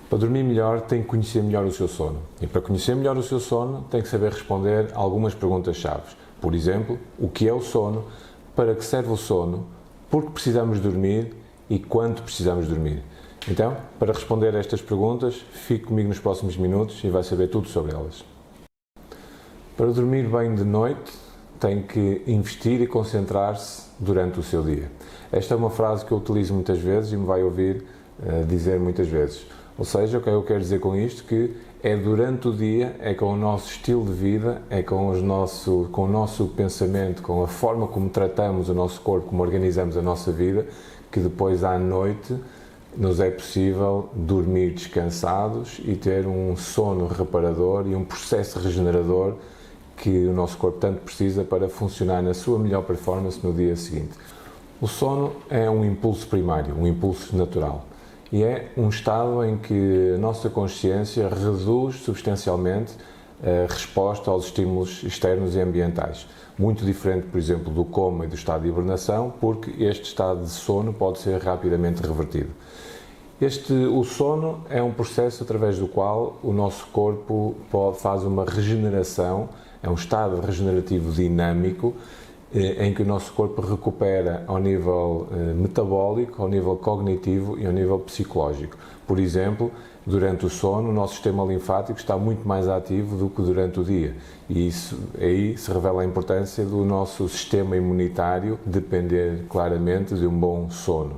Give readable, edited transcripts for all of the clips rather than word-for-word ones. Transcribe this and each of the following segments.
Para dormir melhor, tem que conhecer melhor o seu sono. E para conhecer melhor o seu sono, tem que saber responder algumas perguntas-chave. Por exemplo, o que é o sono, para que serve o sono, por que precisamos dormir e quanto precisamos dormir. Então, para responder a estas perguntas, fique comigo nos próximos minutos e vai saber tudo sobre elas. Para dormir bem de noite, tem que investir e concentrar-se durante o seu dia. Esta é uma frase que eu utilizo muitas vezes e me vai ouvir dizer muitas vezes. Ou seja, o que eu quero dizer com isto? Que é durante o dia, é com o nosso estilo de vida, é com o nosso pensamento, com a forma como tratamos o nosso corpo, como organizamos a nossa vida, que depois à noite nos é possível dormir descansados e ter um sono reparador e um processo regenerador que o nosso corpo tanto precisa para funcionar na sua melhor performance no dia seguinte. O sono é um impulso primário, um impulso natural. E é um estado em que a nossa consciência reduz substancialmente a resposta aos estímulos externos e ambientais. Muito diferente, por exemplo, do coma e do estado de hibernação, porque este estado de sono pode ser rapidamente revertido. O sono é um processo através do qual o nosso corpo faz uma regeneração, é um estado regenerativo dinâmico, em que o nosso corpo recupera ao nível metabólico, ao nível cognitivo e ao nível psicológico. Por exemplo, durante o sono, o nosso sistema linfático está muito mais ativo do que durante o dia. E isso aí se revela a importância do nosso sistema imunitário depender claramente de um bom sono.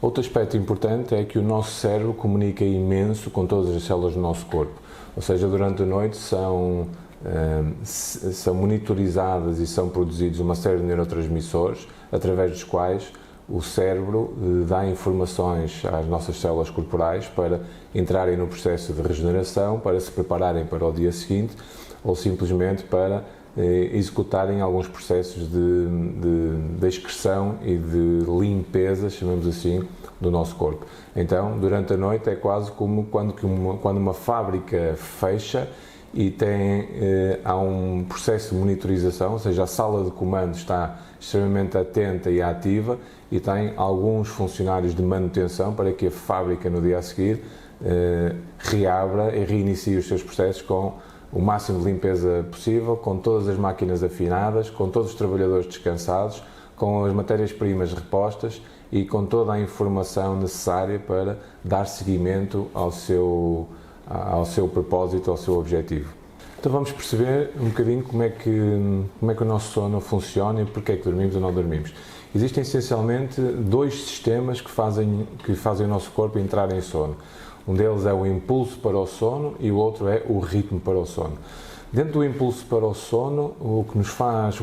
Outro aspecto importante é que o nosso cérebro comunica imenso com todas as células do nosso corpo. Ou seja, durante a noite são monitorizadas e são produzidos uma série de neurotransmissores através dos quais o cérebro dá informações às nossas células corporais para entrarem no processo de regeneração, para se prepararem para o dia seguinte ou simplesmente para executarem alguns processos de excreção e de limpeza, chamamos assim, do nosso corpo. Então, durante a noite é quase como quando uma fábrica fecha e há um processo de monitorização, ou seja, a sala de comando está extremamente atenta e ativa e tem alguns funcionários de manutenção para que a fábrica no dia a seguir reabra e reinicie os seus processos com o máximo de limpeza possível, com todas as máquinas afinadas, com todos os trabalhadores descansados, com as matérias-primas repostas e com toda a informação necessária para dar seguimento ao seu propósito, ao seu objetivo. Então vamos perceber um bocadinho como é que o nosso sono funciona e porque é que dormimos ou não dormimos. Existem essencialmente dois sistemas que fazem o nosso corpo entrar em sono. Um deles é o impulso para o sono e o outro é o ritmo para o sono. Dentro do impulso para o sono, o que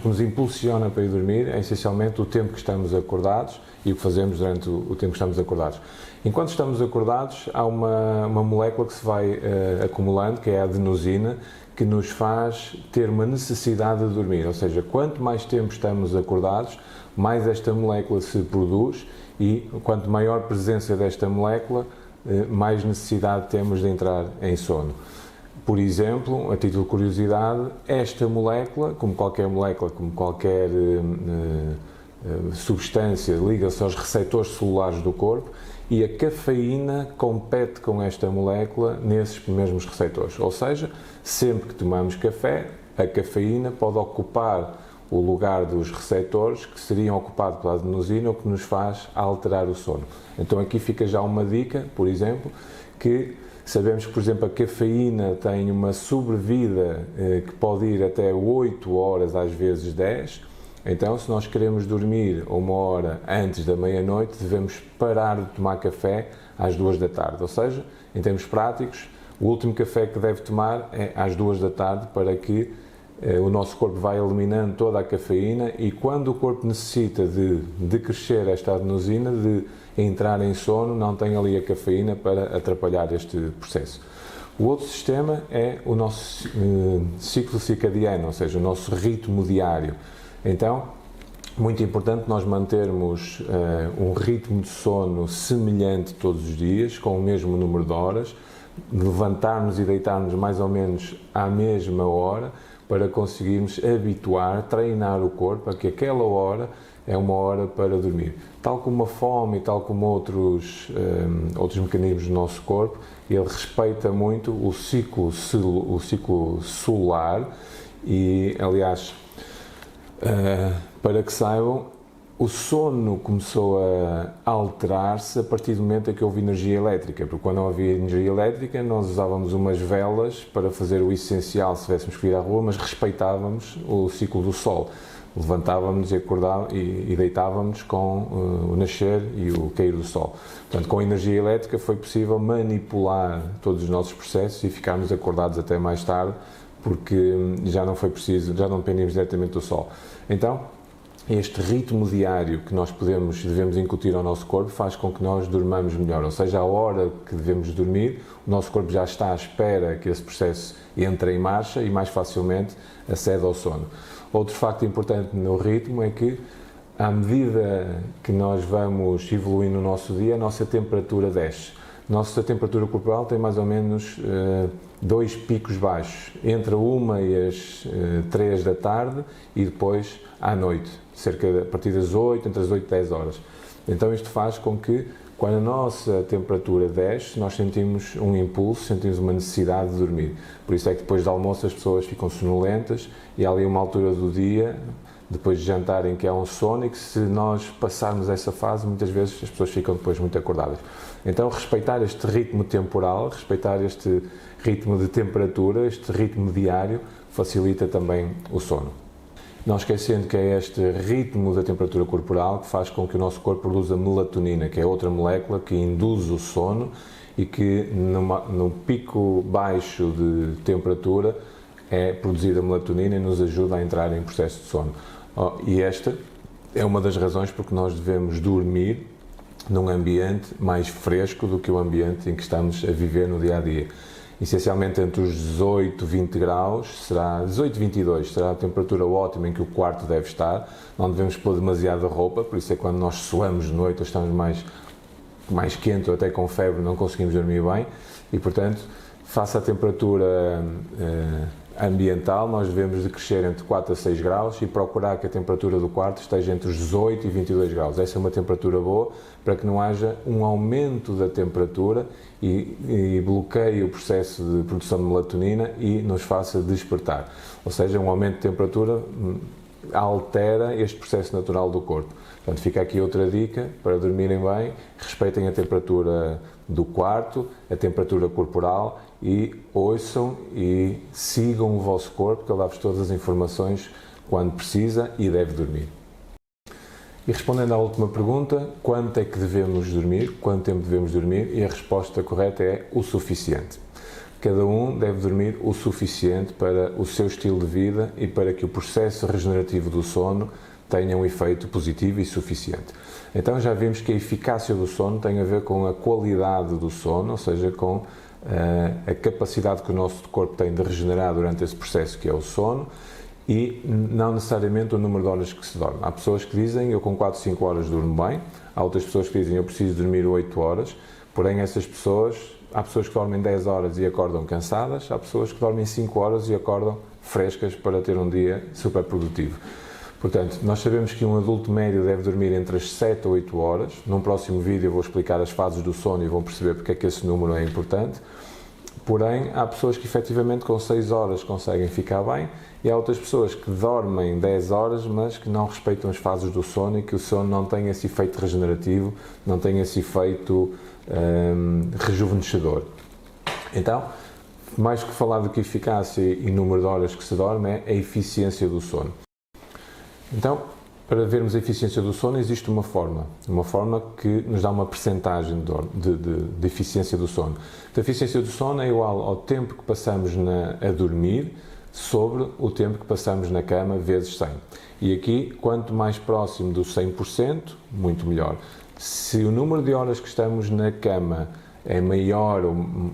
nos impulsiona para ir dormir é essencialmente o tempo que estamos acordados e o que fazemos durante o tempo que estamos acordados. Enquanto estamos acordados, há uma molécula que se vai acumulando, que é a adenosina, que nos faz ter uma necessidade de dormir. Ou seja, quanto mais tempo estamos acordados, mais esta molécula se produz e quanto maior presença desta molécula, mais necessidade temos de entrar em sono. Por exemplo, a título de curiosidade, esta molécula, como qualquer substância, liga-se aos receptores celulares do corpo e a cafeína compete com esta molécula nesses mesmos receptores. Ou seja, sempre que tomamos café, a cafeína pode ocupar o lugar dos receptores que seriam ocupados pela adenosina, o que nos faz alterar o sono. Então aqui fica já uma dica, por exemplo, que sabemos que, por exemplo, a cafeína tem uma sobrevida que pode ir até 8 horas, às vezes 10. Então, se nós queremos dormir 1 hora antes da meia-noite, devemos parar de tomar café às 2 da tarde. Ou seja, em termos práticos, o último café que deve tomar é às 2 da tarde para que o nosso corpo vai eliminando toda a cafeína e quando o corpo necessita de crescer esta adenosina, de entrar em sono, não tem ali a cafeína para atrapalhar este processo. O outro sistema é o nosso ciclo circadiano, ou seja, o nosso ritmo diário. Então, muito importante nós mantermos um ritmo de sono semelhante todos os dias, com o mesmo número de horas, levantarmos e deitarmos mais ou menos à mesma hora, para conseguirmos habituar, treinar o corpo a que aquela hora é 1 hora para dormir. Tal como a fome e tal como outros mecanismos do nosso corpo, ele respeita muito o ciclo solar e, aliás, para que saibam, o sono começou a alterar-se a partir do momento em que houve energia elétrica, porque quando não havia energia elétrica nós usávamos umas velas para fazer o essencial se tivéssemos que ir à rua, mas respeitávamos o ciclo do sol. Levantávamos e deitávamos com o nascer e o cair do sol. Portanto, com a energia elétrica foi possível manipular todos os nossos processos e ficarmos acordados até mais tarde, porque já não foi preciso, já não dependíamos diretamente do sol. Então, este ritmo diário que nós devemos incutir ao nosso corpo faz com que nós durmamos melhor, ou seja, a hora que devemos dormir, o nosso corpo já está à espera que esse processo entre em marcha e mais facilmente acede ao sono. Outro facto importante no ritmo é que, à medida que nós vamos evoluindo no nosso dia, a nossa temperatura desce. Nossa temperatura corporal tem mais ou menos 2 picos baixos, entre a 1 e as 3 da tarde e depois à noite, a partir das 8, entre as 8 e 10 horas. Então isto faz com que, quando a nossa temperatura desce, nós sentimos um impulso, sentimos uma necessidade de dormir. Por isso é que depois do almoço as pessoas ficam sonolentas e há ali uma altura do dia, depois de jantarem, que é um sono, e que se nós passarmos essa fase, muitas vezes as pessoas ficam depois muito acordadas. Então, respeitar este ritmo temporal, respeitar este ritmo de temperatura, este ritmo diário, facilita também o sono. Não esquecendo que é este ritmo da temperatura corporal que faz com que o nosso corpo produza melatonina, que é outra molécula que induz o sono e que no pico baixo de temperatura é produzida melatonina e nos ajuda a entrar em processo de sono. E esta é uma das razões porque nós devemos dormir num ambiente mais fresco do que o ambiente em que estamos a viver no dia a dia. Essencialmente entre os 18 e 20 graus, 18 e 22 será a temperatura ótima em que o quarto deve estar. Não devemos pôr demasiada roupa, por isso é que quando nós suamos de noite ou estamos mais quente ou até com febre não conseguimos dormir bem e, portanto, face à temperatura ambiental, nós devemos de crescer entre 4 a 6 graus e procurar que a temperatura do quarto esteja entre os 18 e 22 graus. Essa é uma temperatura boa para que não haja um aumento da temperatura e bloqueie o processo de produção de melatonina e nos faça despertar. Ou seja, um aumento de temperatura altera este processo natural do corpo. Portanto, fica aqui outra dica para dormirem bem: respeitem a temperatura do quarto, a temperatura corporal e ouçam e sigam o vosso corpo, que ele dá-vos todas as informações quando precisa e deve dormir. E respondendo à última pergunta, quanto é que devemos dormir, quanto tempo devemos dormir, e a resposta correta é o suficiente. Cada um deve dormir o suficiente para o seu estilo de vida e para que o processo regenerativo do sono tenha um efeito positivo e suficiente. Então já vimos que a eficácia do sono tem a ver com a qualidade do sono, ou seja, com a capacidade que o nosso corpo tem de regenerar durante esse processo que é o sono, e não necessariamente o número de horas que se dorme. Há pessoas que dizem: eu com 4, 5 horas durmo bem. Há outras pessoas que dizem: eu preciso dormir 8 horas. Porém, há pessoas que dormem 10 horas e acordam cansadas, há pessoas que dormem 5 horas e acordam frescas para ter um dia super produtivo. Portanto, nós sabemos que um adulto médio deve dormir entre as 7 a 8 horas. Num próximo vídeo eu vou explicar as fases do sono e vão perceber porque é que esse número é importante. Porém, há pessoas que efetivamente com 6 horas conseguem ficar bem e há outras pessoas que dormem 10 horas, mas que não respeitam as fases do sono e que o sono não tem esse efeito regenerativo, não tem esse efeito rejuvenescedor. Então, mais que falar do que eficácia e número de horas que se dorme, é a eficiência do sono. Então, para vermos a eficiência do sono, existe uma forma que nos dá uma percentagem de eficiência do sono. A eficiência do sono é igual ao tempo que passamos a dormir sobre o tempo que passamos na cama vezes 100. E aqui, quanto mais próximo do 100%, muito melhor. Se o número de horas que estamos na cama é maior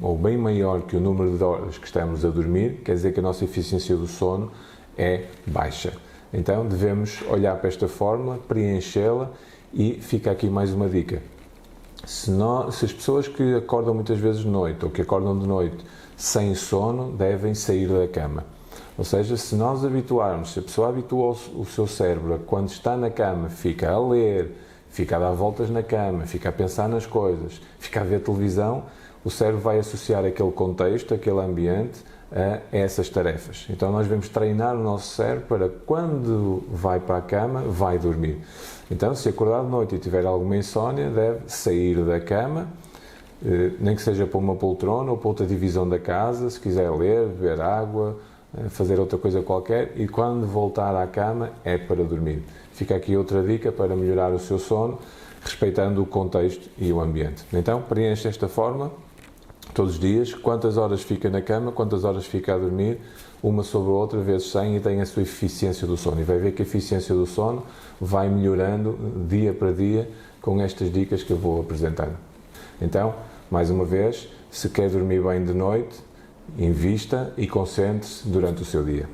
ou bem maior que o número de horas que estamos a dormir, quer dizer que a nossa eficiência do sono é baixa. Então devemos olhar para esta fórmula, preenchê-la e fica aqui mais uma dica. Se as pessoas que acordam muitas vezes de noite ou que acordam de noite sem sono devem sair da cama. Ou seja, se nós habituarmos, se a pessoa habitua o seu cérebro a quando está na cama, fica a ler, fica a dar voltas na cama, fica a pensar nas coisas, fica a ver televisão, o cérebro vai associar aquele contexto, aquele ambiente a essas tarefas. Então nós devemos treinar o nosso cérebro para quando vai para a cama, vai dormir. Então, se acordar de noite e tiver alguma insónia, deve sair da cama, nem que seja para uma poltrona ou para outra divisão da casa, se quiser ler, beber água, fazer outra coisa qualquer, e quando voltar à cama é para dormir. Fica aqui outra dica para melhorar o seu sono, respeitando o contexto e o ambiente. Então, preencha esta forma todos os dias, quantas horas fica na cama, quantas horas fica a dormir, uma sobre a outra, vezes 100, e tem a sua eficiência do sono. E vai ver que a eficiência do sono vai melhorando dia para dia com estas dicas que eu vou apresentando. Então, mais uma vez, se quer dormir bem de noite, invista e concentre-se durante o seu dia.